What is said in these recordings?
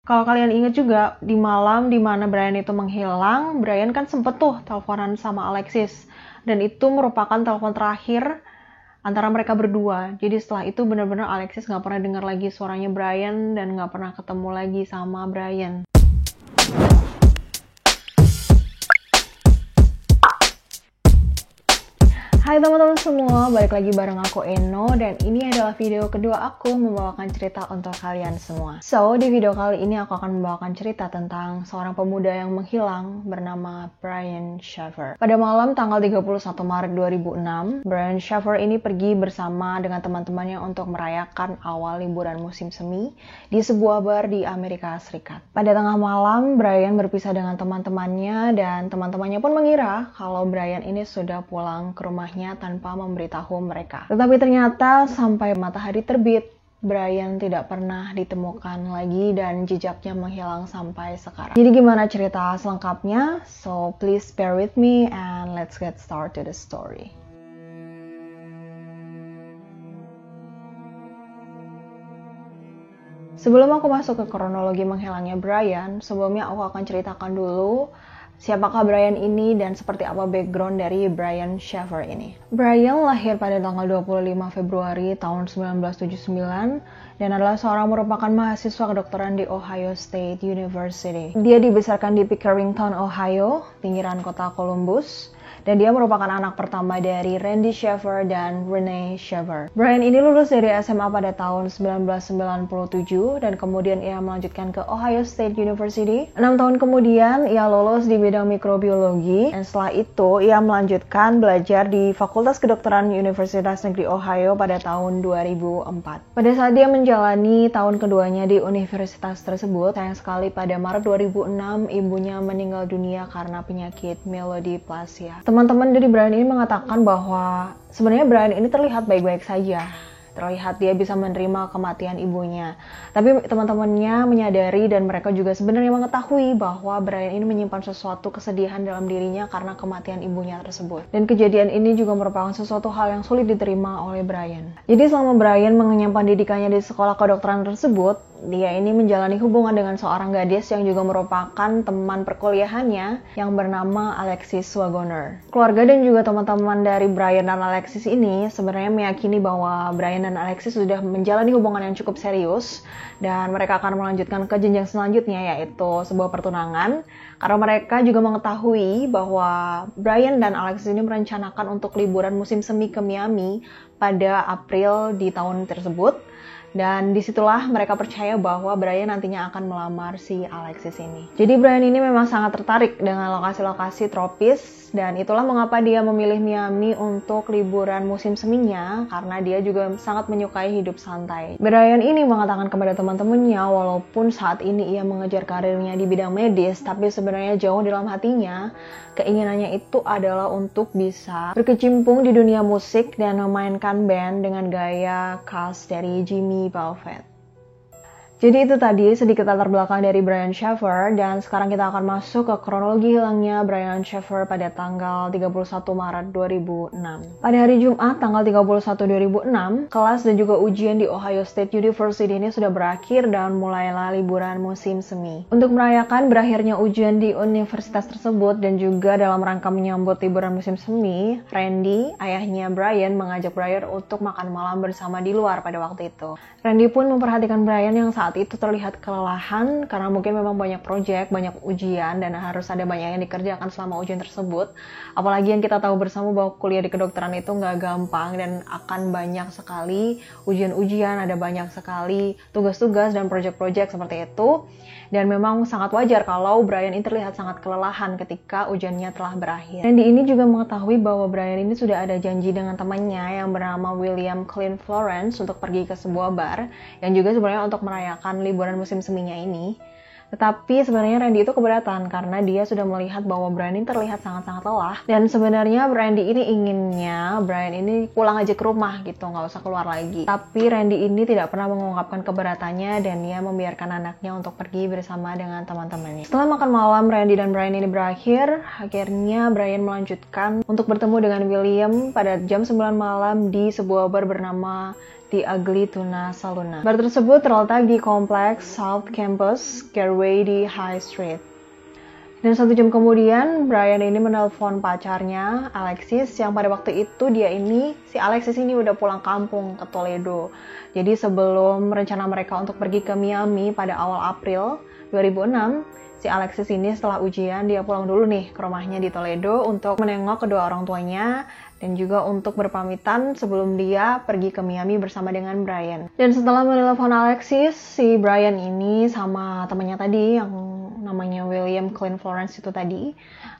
Kalau kalian ingat juga, di malam dimana Brian itu menghilang, Brian kan sempet tuh teleponan sama Alexis. Dan itu merupakan telepon terakhir antara mereka berdua. Jadi setelah itu benar-benar Alexis nggak pernah dengar lagi suaranya Brian dan nggak pernah ketemu lagi sama Brian. Hai teman-teman semua, balik lagi bareng aku Eno, dan ini adalah video kedua aku membawakan cerita untuk kalian semua. So, di video kali ini aku akan membawakan cerita tentang seorang pemuda yang menghilang bernama Brian Shaffer. Pada malam tanggal 31 Maret 2006, Brian Shaffer ini pergi bersama dengan teman-temannya untuk merayakan awal liburan musim semi di sebuah bar di Amerika Serikat. Pada tengah malam, Brian berpisah dengan teman-temannya dan teman-temannya pun mengira kalau Brian ini sudah pulang ke rumahnya tanpa memberitahu mereka. Tetapi ternyata sampai matahari terbit, Brian tidak pernah ditemukan lagi dan jejaknya menghilang sampai sekarang. Jadi gimana cerita selengkapnya? So please bear with me and let's get started the story. Sebelum aku masuk ke kronologi menghilangnya Brian, sebelumnya aku akan ceritakan dulu siapakah Brian ini dan seperti apa background dari Brian Shaffer ini. Brian lahir pada tanggal 25 Februari tahun 1979 dan adalah seorang merupakan mahasiswa kedokteran di Ohio State University. Dia dibesarkan di Pickerington, Ohio, pinggiran kota Columbus. Dan dia merupakan anak pertama dari Randy Shaffer dan Renee Shaffer. Brian ini lulus dari SMA pada tahun 1997 dan kemudian ia melanjutkan ke Ohio State University. 6 tahun kemudian ia lulus di bidang mikrobiologi dan setelah itu ia melanjutkan belajar di Fakultas Kedokteran Universitas Negeri Ohio pada tahun 2004. Pada saat dia menjalani tahun keduanya di universitas tersebut, sayang sekali pada Maret 2006 ibunya meninggal dunia karena penyakit myelodiplasia. Teman-teman dari Brian ini mengatakan bahwa sebenarnya Brian ini terlihat baik-baik saja. Terlihat dia bisa menerima kematian ibunya. Tapi teman-temannya menyadari dan mereka juga sebenarnya mengetahui bahwa Brian ini menyimpan sesuatu kesedihan dalam dirinya karena kematian ibunya tersebut. Dan kejadian ini juga merupakan sesuatu hal yang sulit diterima oleh Brian. Jadi selama Brian mengenyam pendidikannya di sekolah kedokteran tersebut, dia ini menjalani hubungan dengan seorang gadis yang juga merupakan teman perkuliahannya yang bernama Alexis Wagoner. Keluarga dan juga teman-teman dari Brian dan Alexis ini sebenarnya meyakini bahwa Brian dan Alexis sudah menjalani hubungan yang cukup serius dan mereka akan melanjutkan ke jenjang selanjutnya, yaitu sebuah pertunangan, karena mereka juga mengetahui bahwa Brian dan Alexis ini merencanakan untuk liburan musim semi ke Miami pada April di tahun tersebut. Dan disitulah mereka percaya bahwa Brian nantinya akan melamar si Alexis ini. Jadi Brian ini memang sangat tertarik dengan lokasi-lokasi tropis dan itulah mengapa dia memilih Miami untuk liburan musim seminya, karena dia juga sangat menyukai hidup santai. Brian ini mengatakan kepada teman-temannya walaupun saat ini ia mengejar karirnya di bidang medis, tapi sebenarnya jauh dalam hatinya keinginannya itu adalah untuk bisa berkecimpung di dunia musik dan memainkan band dengan gaya khas dari Jimmy Buffett. Jadi itu tadi sedikit latar belakang dari Brian Shaffer, dan sekarang kita akan masuk ke kronologi hilangnya Brian Shaffer pada tanggal 31 Maret 2006. Pada hari Jumat tanggal 31 2006, kelas dan juga ujian di Ohio State University ini sudah berakhir dan mulailah liburan musim semi. Untuk merayakan berakhirnya ujian di universitas tersebut dan juga dalam rangka menyambut liburan musim semi, Randy, ayahnya Brian, mengajak Brian untuk makan malam bersama di luar pada waktu itu. Randy pun memperhatikan Brian yang saat itu terlihat kelelahan karena mungkin memang banyak proyek, banyak ujian dan harus ada banyak yang dikerjakan selama ujian tersebut. Apalagi yang kita tahu bersama bahwa kuliah di kedokteran itu nggak gampang dan akan banyak sekali ujian-ujian, ada banyak sekali tugas-tugas dan proyek-proyek seperti itu. Dan memang sangat wajar kalau Brian ini terlihat sangat kelelahan ketika ujiannya telah berakhir. Randy ini juga mengetahui bahwa Brian ini sudah ada janji dengan temannya yang bernama William Clint Florence untuk pergi ke sebuah bar yang juga sebenarnya untuk merayakan liburan musim seminya ini. Tetapi sebenarnya Randy itu keberatan karena dia sudah melihat bahwa Brian ini terlihat sangat-sangat lelah. Dan sebenarnya Randy ini inginnya Brian ini pulang aja ke rumah gitu, nggak usah keluar lagi. Tapi Randy ini tidak pernah mengungkapkan keberatannya dan dia membiarkan anaknya untuk pergi bersama dengan teman-temannya. Setelah makan malam Randy dan Brian ini berakhir, akhirnya Brian melanjutkan untuk bertemu dengan William pada jam 9 malam di sebuah bar bernama The Ugly Tuna Saloon. Bar tersebut terletak di kompleks South Campus Gateway di High Street. Dan 1 jam kemudian, Brian ini menelpon pacarnya, Alexis, yang pada waktu itu si Alexis ini udah pulang kampung ke Toledo. Jadi sebelum rencana mereka untuk pergi ke Miami pada awal April 2006, si Alexis ini setelah ujian, dia pulang dulu nih ke rumahnya di Toledo untuk menengok kedua orang tuanya dan juga untuk berpamitan sebelum dia pergi ke Miami bersama dengan Brian. Dan setelah menelpon Alexis, si Brian ini sama temannya tadi yang namanya William Clint Florence itu tadi,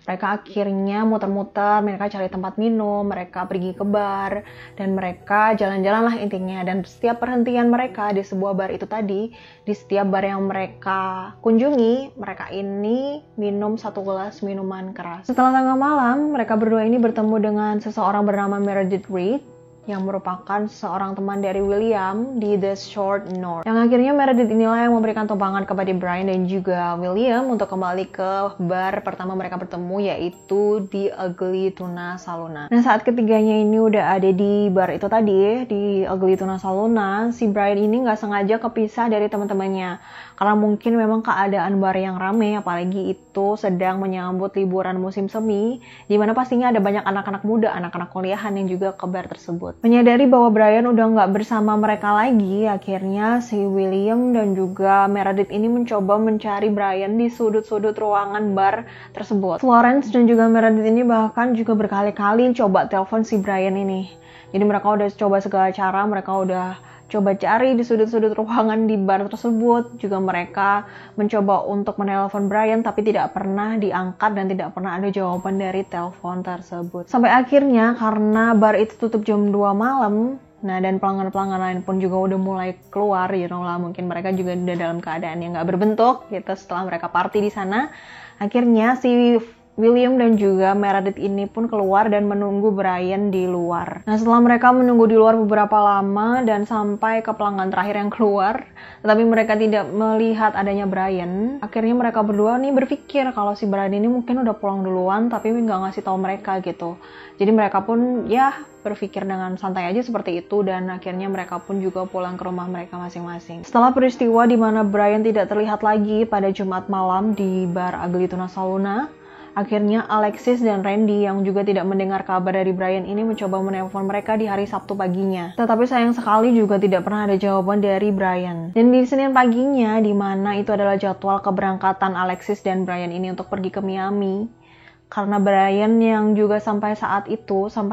mereka akhirnya muter-muter, mereka cari tempat minum, mereka pergi ke bar, dan mereka jalan-jalan lah intinya. Dan setiap perhentian mereka di sebuah bar itu tadi, di setiap bar yang mereka kunjungi, mereka ini minum 1 gelas minuman keras. Setelah tengah malam, mereka berdua ini bertemu dengan seseorang bernama Meredith Reed, yang merupakan seorang teman dari William di The Short North. Yang akhirnya Meredith inilah yang memberikan tumpangan kepada Brian dan juga William untuk kembali ke bar pertama mereka bertemu, yaitu The Ugly Tuna Saloon. Nah, saat ketiganya ini udah ada di bar itu tadi, di Ugly Tuna Saloon, si Brian ini nggak sengaja kepisah dari teman-temannya. Karena mungkin memang keadaan bar yang rame, apalagi itu sedang menyambut liburan musim semi, di mana pastinya ada banyak anak-anak muda, anak-anak kuliahan yang juga ke bar tersebut. Menyadari bahwa Brian udah nggak bersama mereka lagi, akhirnya si William dan juga Meredith ini mencoba mencari Brian di sudut-sudut ruangan bar tersebut. Florence dan juga Meredith ini bahkan juga berkali-kali coba telepon si Brian ini. Jadi mereka udah coba segala cara, mereka udah coba cari di sudut-sudut ruangan di bar tersebut. Juga mereka mencoba untuk menelpon Brian, tapi tidak pernah diangkat dan tidak pernah ada jawaban dari telepon tersebut. Sampai akhirnya karena bar itu tutup jam 2 malam, nah dan pelanggan-pelanggan lain pun juga udah mulai keluar, lah mungkin mereka juga udah dalam keadaan yang nggak berbentuk gitu setelah mereka party di sana. Akhirnya si William dan juga Meredith ini pun keluar dan menunggu Brian di luar. Nah, setelah mereka menunggu di luar beberapa lama dan sampai ke pelanggan terakhir yang keluar, tetapi mereka tidak melihat adanya Brian, akhirnya mereka berdua nih berpikir kalau si Brian ini mungkin udah pulang duluan tapi nggak ngasih tahu mereka gitu. Jadi mereka pun ya berpikir dengan santai aja seperti itu, dan akhirnya mereka pun juga pulang ke rumah mereka masing-masing. Setelah peristiwa di mana Brian tidak terlihat lagi pada Jumat malam di bar Ugly Tuna Saloon, akhirnya Alexis dan Randy yang juga tidak mendengar kabar dari Brian ini mencoba menelpon mereka di hari Sabtu paginya. Tetapi sayang sekali juga tidak pernah ada jawaban dari Brian. Dan di Senin paginya, di mana itu adalah jadwal keberangkatan Alexis dan Brian ini untuk pergi ke Miami, karena Brian yang juga sampai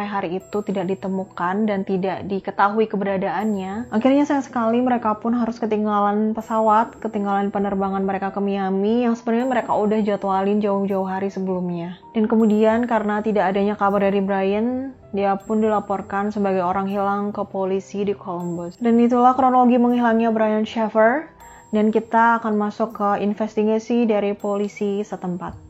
hari itu tidak ditemukan dan tidak diketahui keberadaannya, akhirnya sayang sekali mereka pun harus ketinggalan pesawat, ketinggalan penerbangan mereka ke Miami yang sebenarnya mereka udah jadwalin jauh-jauh hari sebelumnya. Dan kemudian karena tidak adanya kabar dari Brian, dia pun dilaporkan sebagai orang hilang ke polisi di Columbus. Dan itulah kronologi menghilangnya Brian Shaffer, dan kita akan masuk ke investigasi dari polisi setempat.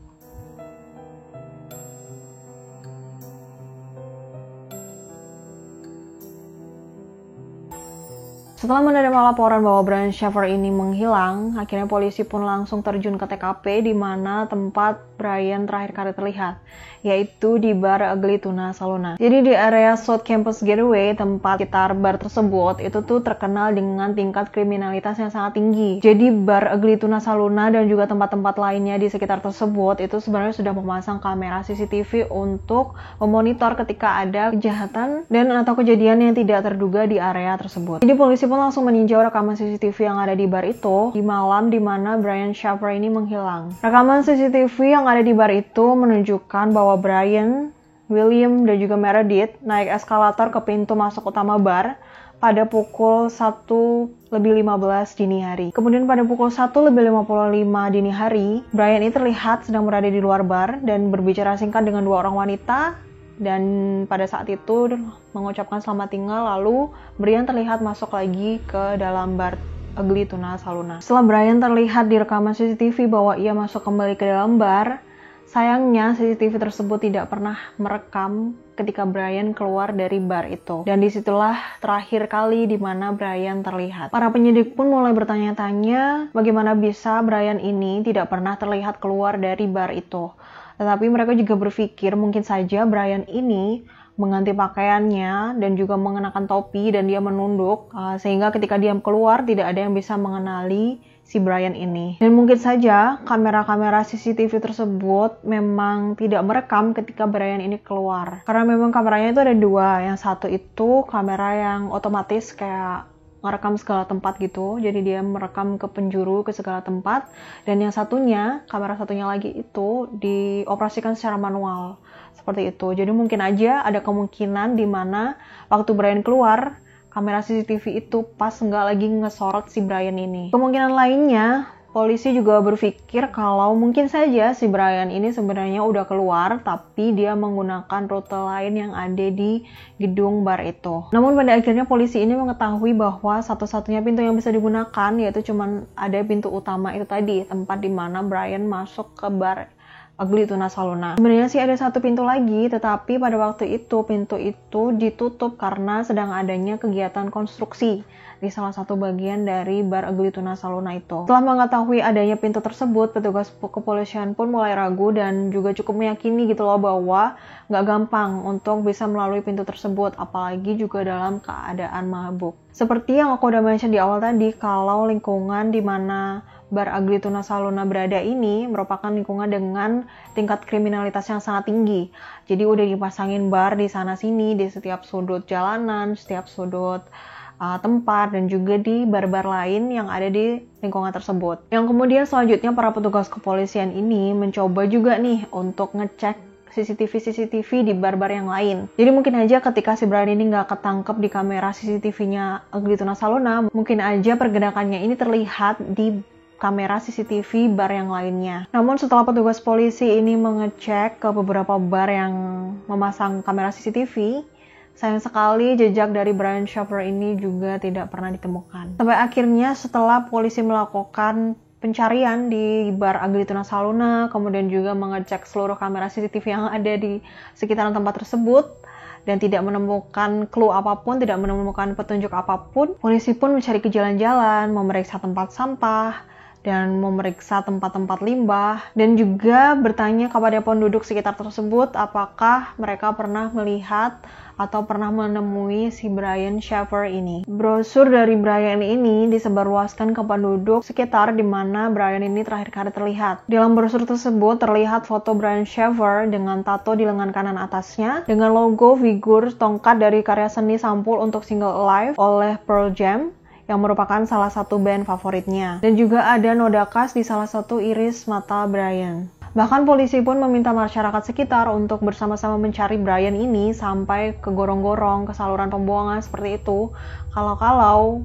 Setelah menerima laporan bahwa Brian Shaffer ini menghilang, akhirnya polisi pun langsung terjun ke TKP di mana tempat Brian terakhir kali terlihat, yaitu di bar Ugly Tuna Saloon. Jadi di area South Campus Gateway, tempat sekitar bar tersebut, itu tuh terkenal dengan tingkat kriminalitas yang sangat tinggi. Jadi bar Ugly Tuna Saloon dan juga tempat-tempat lainnya di sekitar tersebut, itu sebenarnya sudah memasang kamera CCTV untuk memonitor ketika ada kejahatan dan atau kejadian yang tidak terduga di area tersebut. Jadi polisi pun langsung meninjau rekaman CCTV yang ada di bar itu di malam di mana Brian Shaffer ini menghilang. Rekaman CCTV yang ada di bar itu menunjukkan bahwa Brian, William, dan juga Meredith naik eskalator ke pintu masuk utama bar pada pukul 1:15 dini hari. Kemudian pada pukul 1:55 dini hari, Brian ini terlihat sedang berada di luar bar dan berbicara singkat dengan 2 orang wanita. Dan pada saat itu mengucapkan selamat tinggal, lalu Brian terlihat masuk lagi ke dalam bar Ugly Tuna Saloon. Setelah Brian terlihat di rekaman CCTV bahwa ia masuk kembali ke dalam bar, sayangnya CCTV tersebut tidak pernah merekam ketika Brian keluar dari bar itu. Dan disitulah terakhir kali di mana Brian terlihat. Para penyidik pun mulai bertanya-tanya bagaimana bisa Brian ini tidak pernah terlihat keluar dari bar itu. Tetapi mereka juga berpikir mungkin saja Brian ini mengganti pakaiannya dan juga mengenakan topi dan dia menunduk, sehingga ketika dia keluar tidak ada yang bisa mengenali si Brian ini. Dan mungkin saja kamera-kamera CCTV tersebut memang tidak merekam ketika Brian ini keluar. Karena memang kameranya itu ada dua. Yang satu itu kamera yang otomatis kayak merekam segala tempat gitu. Jadi dia merekam ke penjuru, ke segala tempat. Dan yang satunya, kamera satunya lagi itu dioperasikan secara manual. Seperti itu. Jadi mungkin aja ada kemungkinan di mana waktu Brian keluar, kamera CCTV itu pas nggak lagi ngesorot si Brian ini. Kemungkinan lainnya, polisi juga berpikir kalau mungkin saja si Brian ini sebenarnya udah keluar, tapi dia menggunakan rute lain yang ada di gedung bar itu. Namun pada akhirnya polisi ini mengetahui bahwa satu-satunya pintu yang bisa digunakan yaitu cuman ada pintu utama itu tadi, tempat di mana Brian masuk ke bar Ugly Tuna Saloon. Sebenarnya sih ada satu pintu lagi, tetapi pada waktu itu pintu itu ditutup karena sedang adanya kegiatan konstruksi di salah satu bagian dari bar Ugly Tuna Saloon itu. Setelah mengetahui adanya pintu tersebut, petugas kepolisian pun mulai ragu dan juga cukup meyakini gitu loh bahwa nggak gampang untuk bisa melalui pintu tersebut, apalagi juga dalam keadaan mabuk. Seperti yang aku udah mention di awal tadi, kalau lingkungan di mana bar Ugly Tuna Saloon berada ini merupakan lingkungan dengan tingkat kriminalitas yang sangat tinggi. Jadi udah dipasangin bar di sana-sini, di setiap sudut jalanan, setiap sudut tempat, dan juga di bar-bar lain yang ada di lingkungan tersebut. Yang kemudian selanjutnya para petugas kepolisian ini mencoba juga nih untuk ngecek CCTV di bar-bar yang lain. Jadi mungkin aja ketika si Brian ini nggak ketangkep di kamera CCTV-nya Ugly Tuna Saloon, mungkin aja pergerakannya ini terlihat di kamera CCTV bar yang lainnya. Namun setelah petugas polisi ini mengecek ke beberapa bar yang memasang kamera CCTV, sayang sekali jejak dari Brian Shaffer ini juga tidak pernah ditemukan. Sampai akhirnya setelah polisi melakukan pencarian di bar Ugly Tuna Saloon, kemudian juga mengecek seluruh kamera CCTV yang ada di sekitaran tempat tersebut, dan tidak menemukan clue apapun, tidak menemukan petunjuk apapun, polisi pun mencari ke jalan-jalan, memeriksa tempat sampah, dan memeriksa tempat-tempat limbah, dan juga bertanya kepada penduduk sekitar tersebut apakah mereka pernah melihat atau pernah menemui si Brian Shaffer ini. Brosur dari Brian ini disebarluaskan ke penduduk sekitar di mana Brian ini terakhir kali terlihat. Dalam brosur tersebut terlihat foto Brian Shaffer dengan tato di lengan kanan atasnya dengan logo figur tongkat dari karya seni sampul untuk single Alive oleh Pearl Jam, yang merupakan salah satu band favoritnya. Dan juga ada noda khas di salah satu iris mata Brian. Bahkan polisi pun meminta masyarakat sekitar untuk bersama-sama mencari Brian ini sampai ke gorong-gorong, ke saluran pembuangan seperti itu. Kalau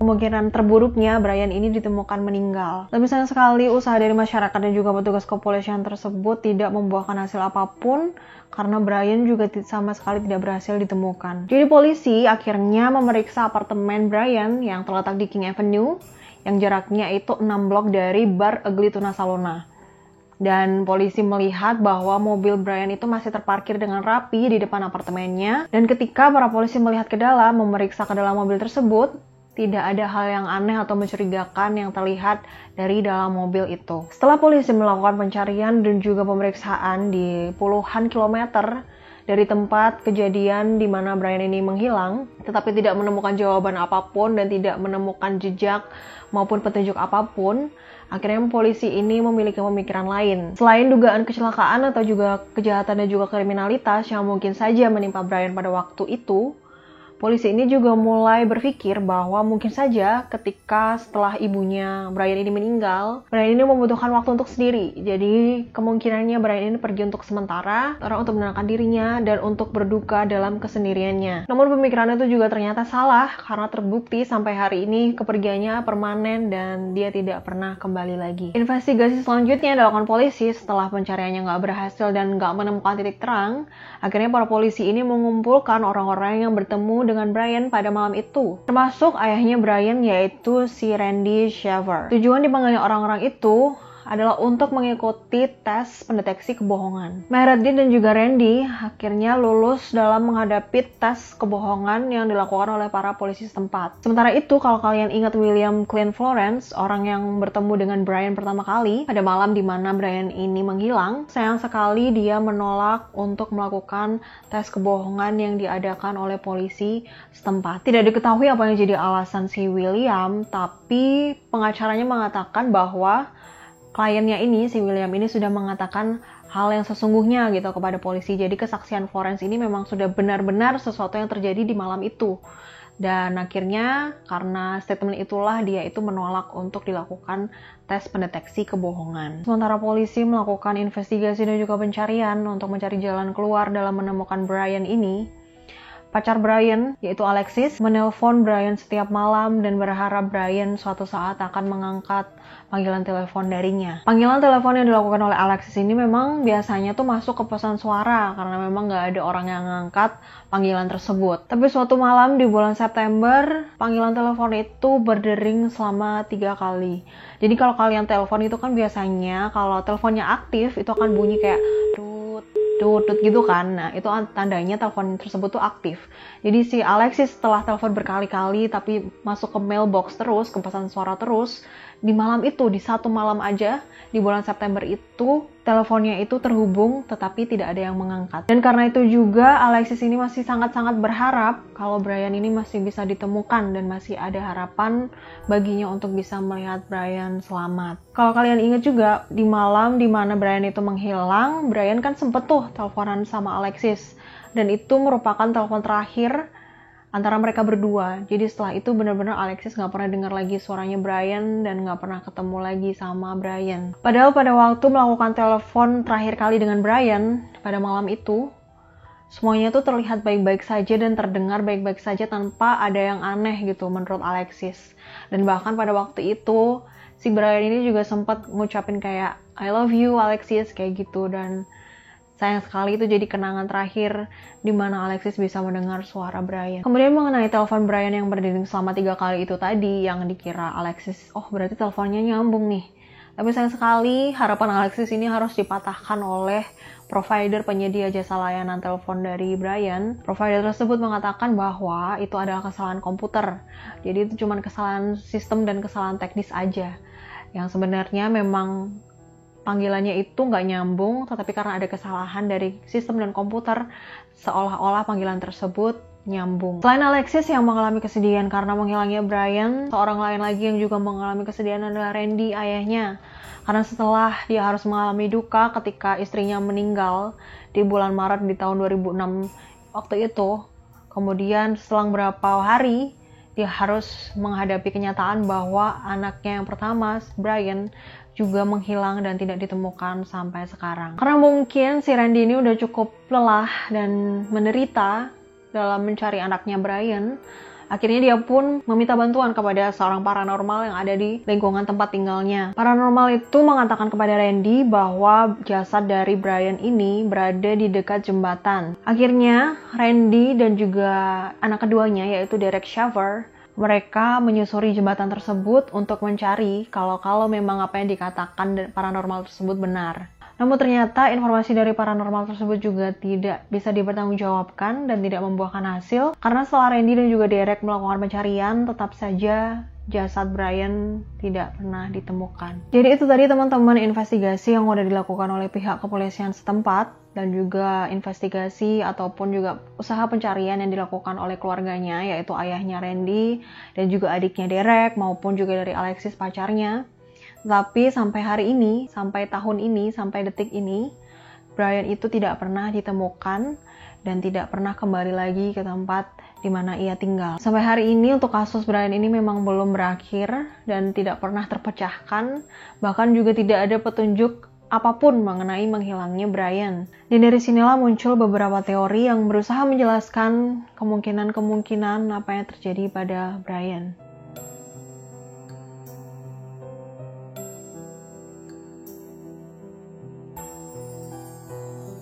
kemungkinan terburuknya Brian ini ditemukan meninggal. Tapi sayang sekali usaha dari masyarakat dan juga petugas kepolisian tersebut tidak membuahkan hasil apapun, karena Brian juga sama sekali tidak berhasil ditemukan. Jadi polisi akhirnya memeriksa apartemen Brian yang terletak di King Avenue, yang jaraknya itu 6 blok dari bar Ugly Tuna Saloon. Dan polisi melihat bahwa mobil Brian itu masih terparkir dengan rapi di depan apartemennya. Dan ketika para polisi melihat ke dalam, memeriksa ke dalam mobil tersebut, tidak ada hal yang aneh atau mencurigakan yang terlihat dari dalam mobil itu. Setelah polisi melakukan pencarian dan juga pemeriksaan di puluhan kilometer dari tempat kejadian di mana Brian ini menghilang, tetapi tidak menemukan jawaban apapun dan tidak menemukan jejak maupun petunjuk apapun, akhirnya polisi ini memiliki pemikiran lain. Selain dugaan kecelakaan atau juga kejahatan dan juga kriminalitas yang mungkin saja menimpa Brian pada waktu itu, polisi ini juga mulai berpikir bahwa mungkin saja ketika setelah ibunya Brian ini meninggal, Brian ini membutuhkan waktu untuk sendiri. Jadi kemungkinannya Brian ini pergi untuk sementara, untuk menenangkan dirinya dan untuk berduka dalam kesendiriannya. Namun pemikiran itu juga ternyata salah karena terbukti sampai hari ini kepergiannya permanen dan dia tidak pernah kembali lagi. Investigasi selanjutnya dilakukan polisi setelah pencariannya nggak berhasil dan nggak menemukan titik terang. Akhirnya para polisi ini mengumpulkan orang-orang yang bertemu dengan Brian pada malam itu, termasuk ayahnya Brian yaitu si Randy Shaffer. Tujuan dipanggilnya orang-orang itu adalah untuk mengikuti tes pendeteksi kebohongan. Meredith dan juga Randy akhirnya lulus dalam menghadapi tes kebohongan yang dilakukan oleh para polisi setempat. Sementara itu, kalau kalian ingat William Clint Florence, orang yang bertemu dengan Brian pertama kali pada malam di mana Brian ini menghilang, sayang sekali dia menolak untuk melakukan tes kebohongan yang diadakan oleh polisi setempat. Tidak diketahui apa yang jadi alasan si William, tapi pengacaranya mengatakan bahwa kliennya ini, si William ini sudah mengatakan hal yang sesungguhnya gitu kepada polisi. Jadi kesaksian Florence ini memang sudah benar-benar sesuatu yang terjadi di malam itu. Dan akhirnya karena statement itulah dia itu menolak untuk dilakukan tes pendeteksi kebohongan. Sementara polisi melakukan investigasi dan juga pencarian untuk mencari jalan keluar dalam menemukan Brian ini. Pacar Brian, yaitu Alexis, menelpon Brian setiap malam dan berharap Brian suatu saat akan mengangkat panggilan telepon darinya. Panggilan telepon yang dilakukan oleh Alexis ini memang biasanya tuh masuk ke pesan suara karena memang nggak ada orang yang mengangkat panggilan tersebut. Tapi suatu malam di bulan September, panggilan telepon itu berdering selama 3 kali. Jadi kalau kalian telepon itu kan biasanya kalau teleponnya aktif itu akan bunyi kayak tut gitu kan. Nah, itu tandanya telepon tersebut tuh aktif. Jadi si Alexis setelah telepon berkali-kali tapi masuk ke mailbox terus, ke pesan suara terus, di malam itu, di satu malam aja, di bulan September itu, teleponnya itu terhubung tetapi tidak ada yang mengangkat. Dan karena itu juga Alexis ini masih sangat-sangat berharap kalau Brian ini masih bisa ditemukan dan masih ada harapan baginya untuk bisa melihat Brian selamat. Kalau kalian ingat juga, di malam di mana Brian itu menghilang, Brian kan sempet tuh teleponan sama Alexis. Dan itu merupakan telepon terakhir antara mereka berdua. Jadi setelah itu benar-benar Alexis nggak pernah dengar lagi suaranya Brian dan nggak pernah ketemu lagi sama Brian. Padahal pada waktu melakukan telepon terakhir kali dengan Brian pada malam itu, semuanya tuh terlihat baik-baik saja dan terdengar baik-baik saja tanpa ada yang aneh gitu menurut Alexis. Dan bahkan pada waktu itu si Brian ini juga sempat ngucapin kayak I love you Alexis kayak gitu. Dan sayang sekali itu jadi kenangan terakhir di mana Alexis bisa mendengar suara Brian. Kemudian mengenai telepon Brian yang berdering selama 3 kali itu tadi yang dikira Alexis, oh berarti teleponnya nyambung nih. Tapi sayang sekali harapan Alexis ini harus dipatahkan oleh provider penyedia jasa layanan telepon dari Brian. Provider tersebut mengatakan bahwa itu adalah kesalahan komputer. Jadi itu cuma kesalahan sistem dan kesalahan teknis aja. Yang sebenarnya memang panggilannya itu nggak nyambung, tetapi karena ada kesalahan dari sistem dan komputer, seolah-olah panggilan tersebut nyambung. Selain Alexis yang mengalami kesedihan karena menghilangnya Brian, seorang lain lagi yang juga mengalami kesedihan adalah Randy, ayahnya. Karena setelah dia harus mengalami duka ketika istrinya meninggal di bulan Maret di tahun 2006 waktu itu, kemudian selang beberapa hari, dia harus menghadapi kenyataan bahwa anaknya yang pertama, Brian, juga menghilang dan tidak ditemukan sampai sekarang. Karena mungkin si Randy ini udah cukup lelah dan menderita dalam mencari anaknya Brian, akhirnya dia pun meminta bantuan kepada seorang paranormal yang ada di lingkungan tempat tinggalnya. Paranormal itu mengatakan kepada Randy bahwa jasad dari Brian ini berada di dekat jembatan. Akhirnya Randy dan juga anak keduanya yaitu Derek Shaver, mereka menyusuri jembatan tersebut untuk mencari kalau memang apa yang dikatakan paranormal tersebut benar. Namun ternyata informasi dari paranormal tersebut juga tidak bisa dipertanggungjawabkan dan tidak membuahkan hasil karena setelah Randy dan juga Derek melakukan pencarian, tetap saja jasad Brian tidak pernah ditemukan. Jadi itu tadi teman-teman investigasi yang udah dilakukan oleh pihak kepolisian setempat dan juga investigasi ataupun juga usaha pencarian yang dilakukan oleh keluarganya, yaitu ayahnya Randy dan juga adiknya Derek maupun juga dari Alexis pacarnya. Tapi sampai hari ini, sampai tahun ini, sampai detik ini, Brian itu tidak pernah ditemukan dan tidak pernah kembali lagi ke tempat di mana ia tinggal. Sampai hari ini untuk kasus Brian ini memang belum berakhir dan tidak pernah terpecahkan, bahkan juga tidak ada petunjuk apapun mengenai menghilangnya Brian. Dan dari sinilah muncul beberapa teori yang berusaha menjelaskan kemungkinan-kemungkinan apa yang terjadi pada Brian.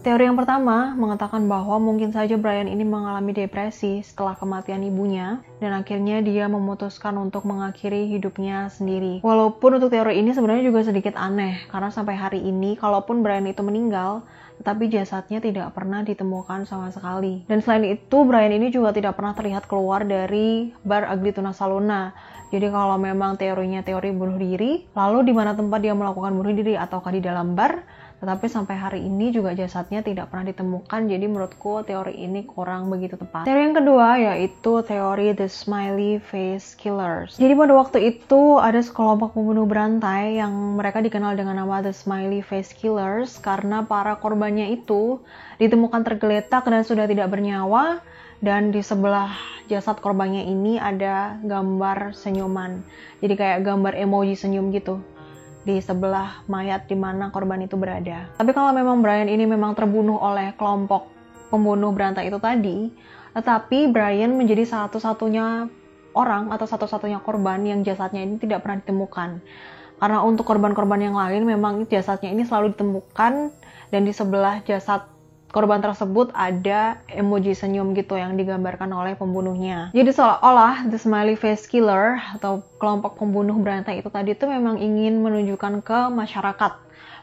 Teori yang pertama mengatakan bahwa mungkin saja Brian ini mengalami depresi setelah kematian ibunya dan akhirnya dia memutuskan untuk mengakhiri hidupnya sendiri. Walaupun untuk teori ini sebenarnya juga sedikit aneh karena sampai hari ini kalaupun Brian itu meninggal, tetapi jasadnya tidak pernah ditemukan sama sekali. Dan selain itu Brian ini juga tidak pernah terlihat keluar dari bar Ugly Tuna Salona. Jadi kalau memang teorinya teori bunuh diri, lalu di mana tempat dia melakukan bunuh diri ataukah di dalam bar? Tetapi sampai hari ini juga jasadnya tidak pernah ditemukan, jadi menurutku teori ini kurang begitu tepat. Teori yang kedua yaitu teori The Smiley Face Killers. Jadi pada waktu itu ada sekelompok pembunuh berantai yang mereka dikenal dengan nama The Smiley Face Killers karena para korbannya itu ditemukan tergeletak dan sudah tidak bernyawa, dan di sebelah jasad korbannya ini ada gambar senyuman. Jadi kayak gambar emoji senyum gitu di sebelah mayat di mana korban itu berada. Tapi kalau memang Brian ini memang terbunuh oleh kelompok pembunuh berantai itu tadi, tetapi Brian menjadi satu-satunya orang atau satu-satunya korban yang jasadnya ini tidak pernah ditemukan. Karena untuk korban-korban yang lain memang jasadnya ini selalu ditemukan dan di sebelah jasad korban tersebut ada emoji senyum gitu yang digambarkan oleh pembunuhnya. Jadi seolah-olah The Smiley Face Killer atau kelompok pembunuh berantai itu tadi itu memang ingin menunjukkan ke masyarakat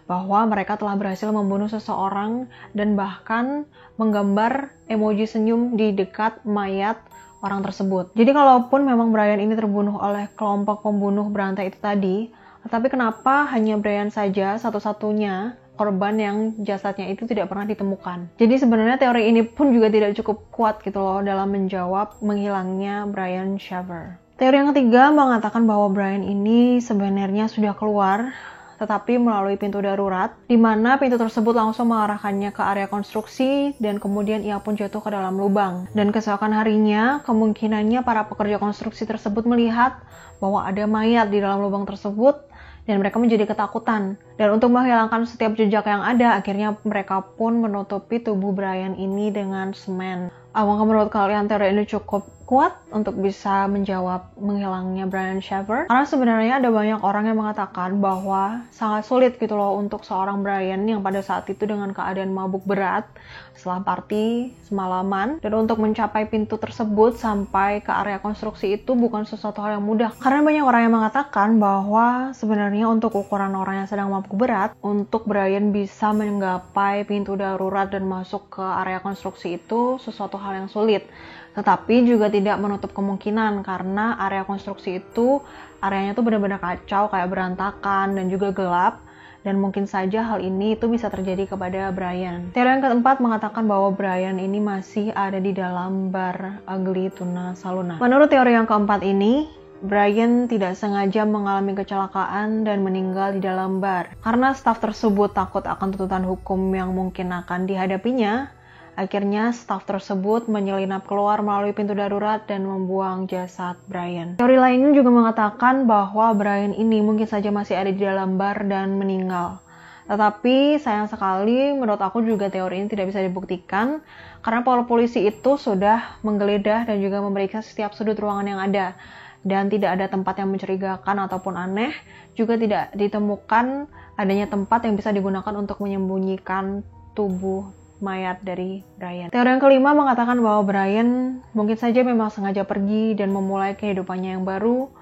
bahwa mereka telah berhasil membunuh seseorang dan bahkan menggambar emoji senyum di dekat mayat orang tersebut. Jadi kalaupun memang Brian ini terbunuh oleh kelompok pembunuh berantai itu tadi, tetapi kenapa hanya Brian saja satu-satunya korban yang jasadnya itu tidak pernah ditemukan. Jadi sebenarnya teori ini pun juga tidak cukup kuat gitu loh dalam menjawab menghilangnya Brian Shaver. Teori yang ketiga mengatakan bahwa Brian ini sebenarnya sudah keluar tetapi melalui pintu darurat, di mana pintu tersebut langsung mengarahkannya ke area konstruksi dan kemudian ia pun jatuh ke dalam lubang. Dan keesokan harinya, kemungkinannya para pekerja konstruksi tersebut melihat bahwa ada mayat di dalam lubang tersebut dan mereka menjadi ketakutan. Dan untuk menghilangkan setiap jejak yang ada, akhirnya mereka pun menutupi tubuh Brian ini dengan semen. Apakah menurut kalian teori ini cukup kuat untuk bisa menjawab menghilangnya Brian Shaver? Karena sebenarnya ada banyak orang yang mengatakan bahwa sangat sulit gitu loh untuk seorang Brian yang pada saat itu dengan keadaan mabuk berat setelah party semalaman, dan untuk mencapai pintu tersebut sampai ke area konstruksi itu bukan sesuatu hal yang mudah. Karena banyak orang yang mengatakan bahwa sebenarnya untuk ukuran orang yang sedang mabuk berat, untuk Brian bisa menggapai pintu darurat dan masuk ke area konstruksi itu sesuatu hal yang sulit. Tetapi juga tidak menutup kemungkinan karena area konstruksi itu areanya tuh benar-benar kacau, kayak berantakan dan juga gelap, dan mungkin saja hal ini itu bisa terjadi kepada Brian. Teori yang keempat mengatakan bahwa Brian ini masih ada di dalam bar Ugly Tuna Salona. Menurut teori yang keempat ini, Brian tidak sengaja mengalami kecelakaan dan meninggal di dalam bar. Karena staf tersebut takut akan tuntutan hukum yang mungkin akan dihadapinya, akhirnya staf tersebut menyelinap keluar melalui pintu darurat dan membuang jasad Brian. Teori lainnya juga mengatakan bahwa Brian ini mungkin saja masih ada di dalam bar dan meninggal. Tetapi sayang sekali menurut aku juga teori ini tidak bisa dibuktikan karena para polisi itu sudah menggeledah dan juga memeriksa setiap sudut ruangan yang ada. Dan tidak ada tempat yang mencurigakan ataupun aneh, juga tidak ditemukan adanya tempat yang bisa digunakan untuk menyembunyikan tubuh mayat dari Brian. Teori yang kelima mengatakan bahwa Brian mungkin saja memang sengaja pergi dan memulai kehidupannya yang baru,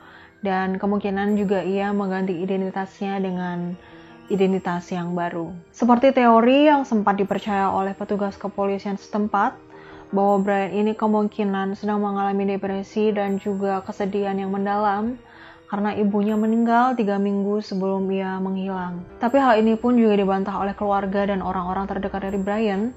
dan kemungkinan juga ia mengganti identitasnya dengan identitas yang baru. Seperti teori yang sempat dipercaya oleh petugas kepolisian setempat, bahwa Brian ini kemungkinan sedang mengalami depresi dan juga kesedihan yang mendalam karena ibunya meninggal 3 minggu sebelum ia menghilang. Tapi hal ini pun juga dibantah oleh keluarga dan orang-orang terdekat dari Brian,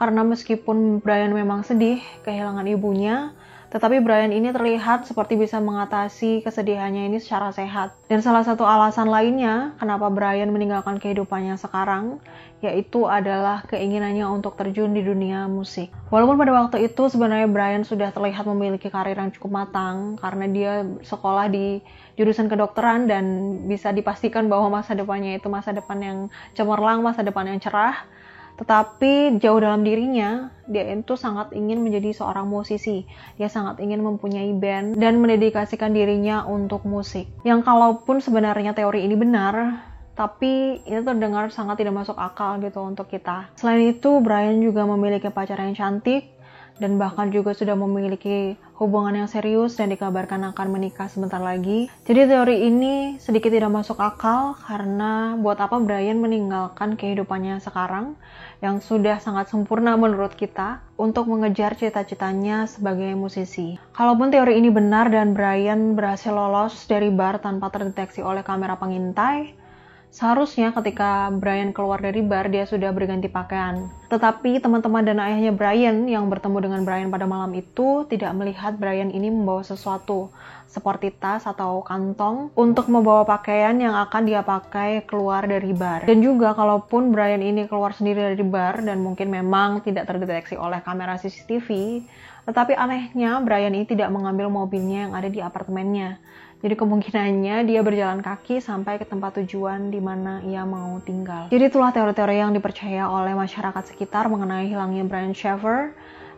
karena meskipun Brian memang sedih kehilangan ibunya, tetapi Brian ini terlihat seperti bisa mengatasi kesedihannya ini secara sehat. Dan salah satu alasan lainnya kenapa Brian meninggalkan kehidupannya sekarang, yaitu adalah keinginannya untuk terjun di dunia musik. Walaupun pada waktu itu sebenarnya Brian sudah terlihat memiliki karir yang cukup matang, karena dia sekolah di jurusan kedokteran dan bisa dipastikan bahwa masa depannya itu masa depan yang cemerlang, masa depan yang cerah. Tetapi jauh dalam dirinya, dia itu sangat ingin menjadi seorang musisi. Dia sangat ingin mempunyai band dan mendedikasikan dirinya untuk musik. Yang kalaupun sebenarnya teori ini benar, tapi itu terdengar sangat tidak masuk akal gitu untuk kita. Selain itu, Brian juga memiliki pacar yang cantik, dan bahkan juga sudah memiliki hubungan yang serius dan dikabarkan akan menikah sebentar lagi. Jadi teori ini sedikit tidak masuk akal karena buat apa Brian meninggalkan kehidupannya sekarang yang sudah sangat sempurna menurut kita untuk mengejar cita-citanya sebagai musisi. Kalaupun teori ini benar dan Brian berhasil lolos dari bar tanpa terdeteksi oleh kamera pengintai, seharusnya ketika Brian keluar dari bar, dia sudah berganti pakaian. Tetapi teman-teman dan ayahnya Brian yang bertemu dengan Brian pada malam itu tidak melihat Brian ini membawa sesuatu seperti tas atau kantong untuk membawa pakaian yang akan dia pakai keluar dari bar. Dan juga kalaupun Brian ini keluar sendiri dari bar dan mungkin memang tidak terdeteksi oleh kamera CCTV, tetapi anehnya Brian ini tidak mengambil mobilnya yang ada di apartemennya. Jadi kemungkinannya dia berjalan kaki sampai ke tempat tujuan di mana ia mau tinggal. Jadi itulah teori-teori yang dipercaya oleh masyarakat sekitar mengenai hilangnya Brian Shaffer.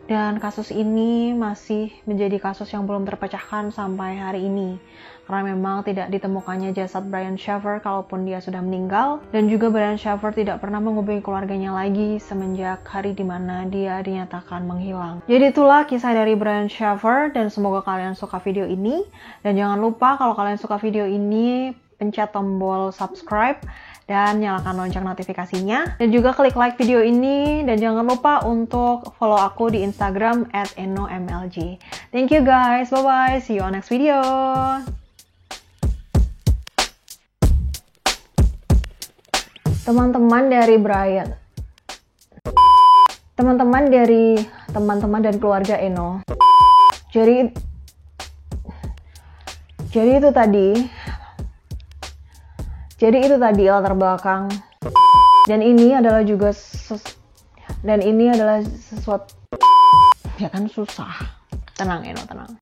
Dan kasus ini masih menjadi kasus yang belum terpecahkan sampai hari ini. Karena memang tidak ditemukannya jasad Brian Shaffer kalaupun dia sudah meninggal. Dan juga Brian Shaffer tidak pernah menghubungi keluarganya lagi semenjak hari di mana dia dinyatakan menghilang. Jadi itulah kisah dari Brian Shaffer dan semoga kalian suka video ini. Dan jangan lupa kalau kalian suka video ini, pencet tombol subscribe dan nyalakan lonceng notifikasinya. Dan juga klik like video ini dan jangan lupa untuk follow aku di Instagram @enomlj. Thank you guys, bye-bye, see you on next video. Teman-teman dari Brian. Teman-teman dari teman-teman dan keluarga Eno. Jadi itu tadi latar belakang. Dan ini adalah juga sesuatu ya kan susah. Tenang Eno, tenang.